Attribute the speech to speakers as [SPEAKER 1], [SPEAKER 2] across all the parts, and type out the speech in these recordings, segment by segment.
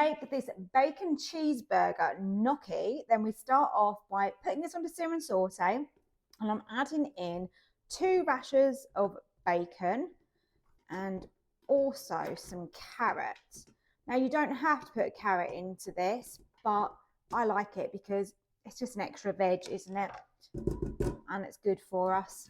[SPEAKER 1] make this bacon cheeseburger gnocchi, then we start off by putting this on the sear and saute, and I'm adding in 2 rashers of bacon and also some carrots. Now you don't have to put a carrot into this, but I like it because it's just an extra veg, isn't it? And it's good for us.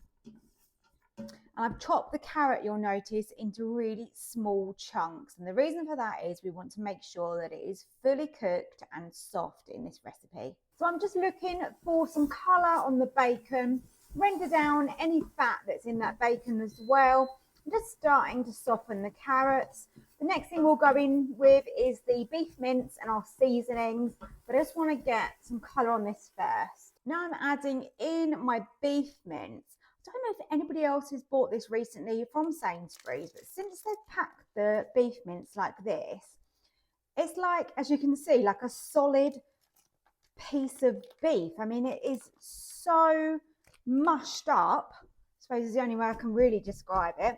[SPEAKER 1] And I've chopped the carrot, you'll notice, into really small chunks. And the reason for that is we want to make sure that it is fully cooked and soft in this recipe. So I'm just looking for some colour on the bacon, render down any fat that's in that bacon as well. I'm just starting to soften the carrots. The next thing we'll go in with is the beef mince and our seasonings, but I just want to get some colour on this first. Now I'm adding in my beef mince. I don't know if anybody else has bought this recently from Sainsbury's, but since they've packed the beef mince like this, it's like, as you can see, like a solid piece of beef. I mean, it is so mushed up, I suppose is the only way I can really describe it.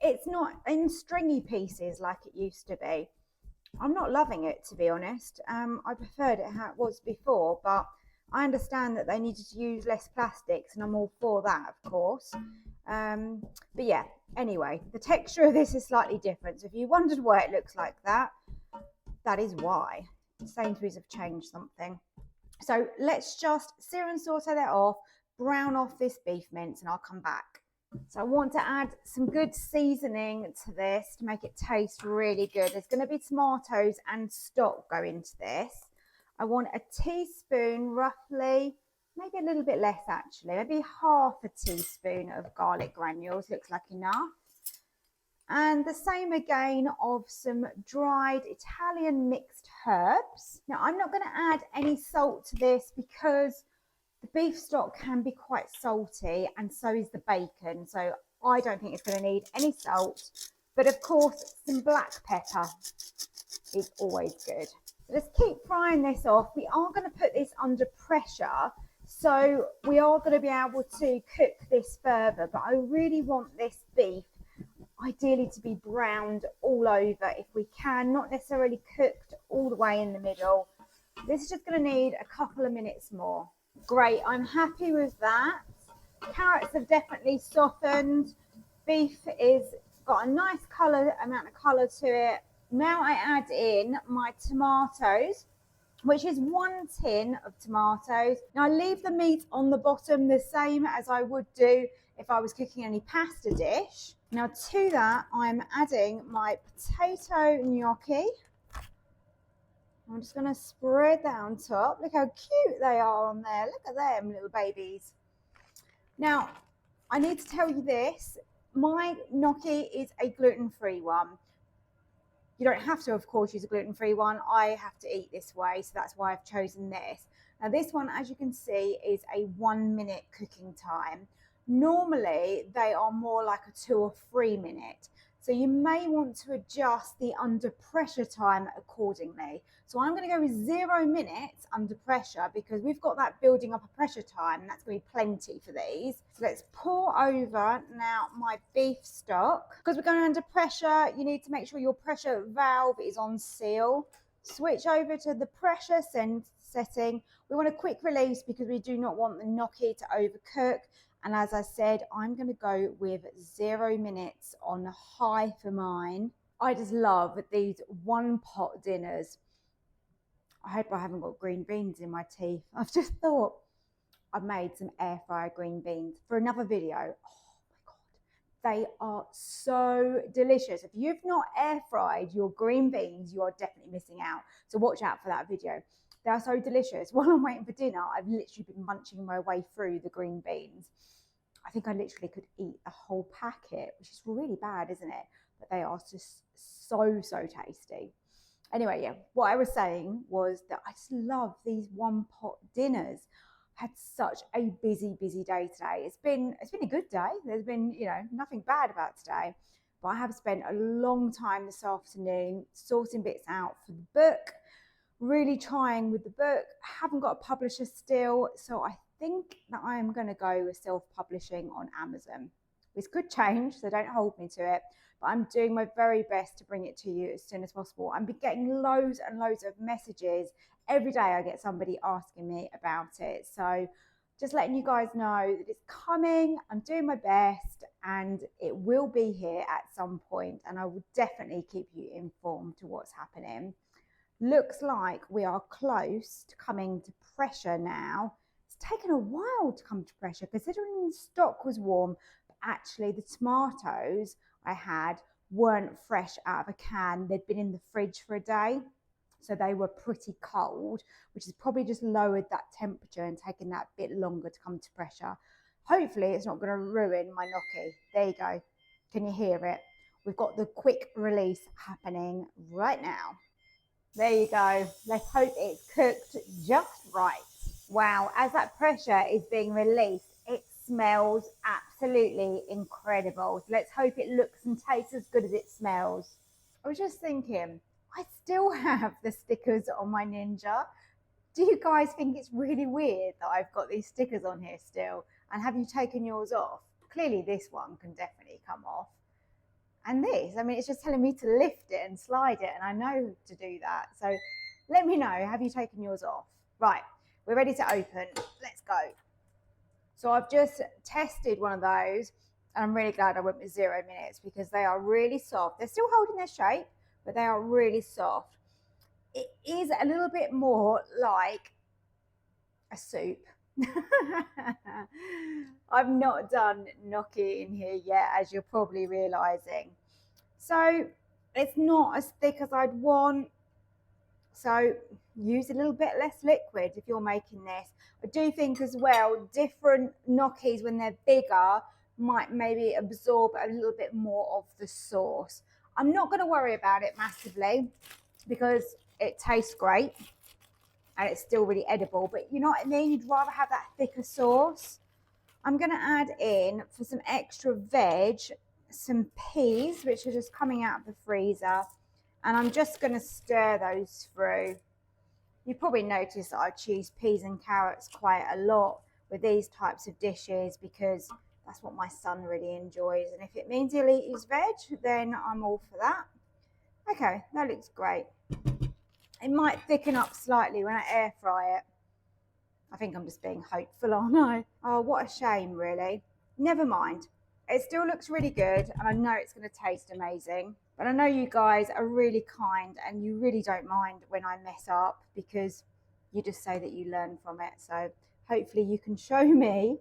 [SPEAKER 1] It's not in stringy pieces like it used to be. I'm not loving it, to be honest. I preferred it how it was before, but I understand that they needed to use less plastics, and I'm all for that, of course. But yeah, anyway, the texture of this is slightly different. So if you wondered why it looks like that, that is why. Sainsbury's have changed something. So let's just sear and saute that off, brown off this beef mince, and I'll come back. So I want to add some good seasoning to this to make it taste really good. There's going to be tomatoes and stock go into this. I want a teaspoon, roughly, maybe a little bit less actually, maybe half a teaspoon of garlic granules, looks like enough. And the same again of some dried Italian mixed herbs. Now I'm not going to add any salt to this because the beef stock can be quite salty, and so is the bacon. So I don't think it's going to need any salt. But of course, some black pepper is always good. Let's keep frying this off. We are going to put this under pressure, so we are going to be able to cook this further. But I really want this beef ideally to be browned all over if we can, not necessarily cooked all the way in the middle. This is just going to need a couple of minutes more. Great, I'm happy with that. Carrots have definitely softened. Beef is got a nice amount of colour to it. Now I add in my tomatoes, which is 1 tin of tomatoes. Now I leave the meat on the bottom the same as I would do if I was cooking any pasta dish. Now to that, I'm adding my potato gnocchi. I'm just going to spread that on top. Look how cute they are on there. Look at them, little babies. Now, I need to tell you this. My gnocchi is a gluten-free one. You don't have to, of course, use a gluten-free one. I have to eat this way, so that's why I've chosen this. Now, this one, as you can see, is a 1 minute cooking time. Normally, they are more like a 2 or 3 minute. So you may want to adjust the under pressure time accordingly. So I'm going to go with 0 minutes under pressure because we've got that building up a pressure time, and that's going to be plenty for these. So let's pour over now my beef stock. Because we're going under pressure, you need to make sure your pressure valve is on seal. Switch over to the pressure setting. We want a quick release because we do not want the gnocchi to overcook. And as I said, I'm going to go with 0 minutes on high for mine. I just love these one pot dinners. I hope I haven't got green beans in my teeth. I've just thought I've made some air fryer green beans for another video. Oh my God, they are so delicious. If you've not air fried your green beans, you are definitely missing out. So watch out for that video. They are so delicious. While I'm waiting for dinner, I've literally been munching my way through the green beans. I think I literally could eat a whole packet, which is really bad, isn't it? But they are just so tasty. Anyway, yeah, what I was saying was that I just love these one pot dinners. I had such a busy day today. It's been a good day. There's been, nothing bad about today. But I have spent a long time this afternoon sorting bits out for the book, really trying with the book. I haven't got a publisher still, so I think that I am going to go with self-publishing on Amazon. This could change, so don't hold me to it. But I'm doing my very best to bring it to you as soon as possible. I'm getting loads and loads of messages. Every day I get somebody asking me about it. So just letting you guys know that it's coming. I'm doing my best and it will be here at some point, and I will definitely keep you informed to what's happening. Looks like we are close to coming to pressure now. It's taken a while to come to pressure considering the stock was warm, but actually the tomatoes I had weren't fresh out of a can. They'd been in the fridge for a day, so they were pretty cold, which has probably just lowered that temperature and taken that bit longer to come to pressure. Hopefully it's not going to ruin my gnocchi. There you go. Can you hear it? We've got the quick release happening right now. There you go. Let's hope it's cooked just right. Wow, as that pressure is being released, it smells absolutely incredible. So let's hope it looks and tastes as good as it smells. I was just thinking, I still have the stickers on my Ninja. Do you guys think it's really weird that I've got these stickers on here still? And have you taken yours off? Clearly this one can definitely come off. And this, I mean, it's just telling me to lift it and slide it, and I know to do that. So let me know, have you taken yours off? Right, we're ready to open. Let's go. So I've just tested one of those, and I'm really glad I went with 0 minutes because they are really soft. They're still holding their shape, but they are really soft. It is a little bit more like a soup. I've not done gnocchi in here yet, as you're probably realizing. So it's not as thick as I'd want. So use a little bit less liquid if you're making this. I do think as well, different gnocchis when they're bigger might maybe absorb a little bit more of the sauce. I'm not going to worry about it massively because it tastes great and it's still really edible, but you know what I mean? You'd rather have that thicker sauce. I'm going to add in, for some extra veg, some peas, which are just coming out of the freezer. And I'm just going to stir those through. You probably noticed that I choose peas and carrots quite a lot with these types of dishes because that's what my son really enjoys. And if it means he'll eat his veg, then I'm all for that. Okay, that looks great. It might thicken up slightly when I air fry it. I think I'm just being hopeful, aren't I? Oh, what a shame, really. Never mind. It still looks really good, and I know it's going to taste amazing. But I know you guys are really kind, and you really don't mind when I mess up because you just say that you learn from it. So hopefully you can show me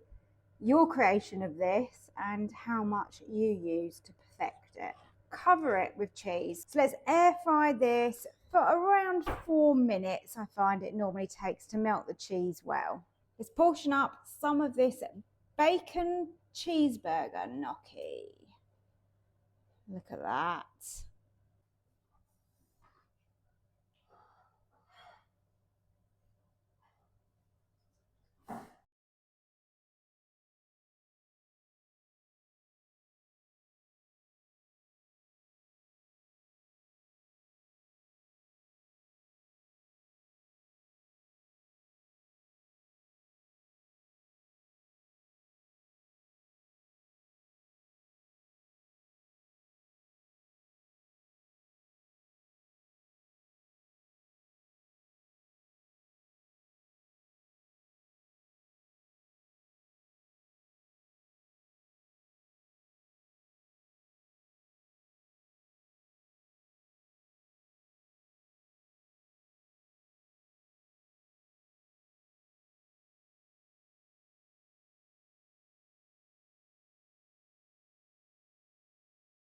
[SPEAKER 1] your creation of this and how much you use to perfect it. Cover it with cheese. So let's air fry this for around 4 minutes. I find it normally takes to melt the cheese well. Let's portion up some of this bacon cheeseburger gnocchi. Look at that.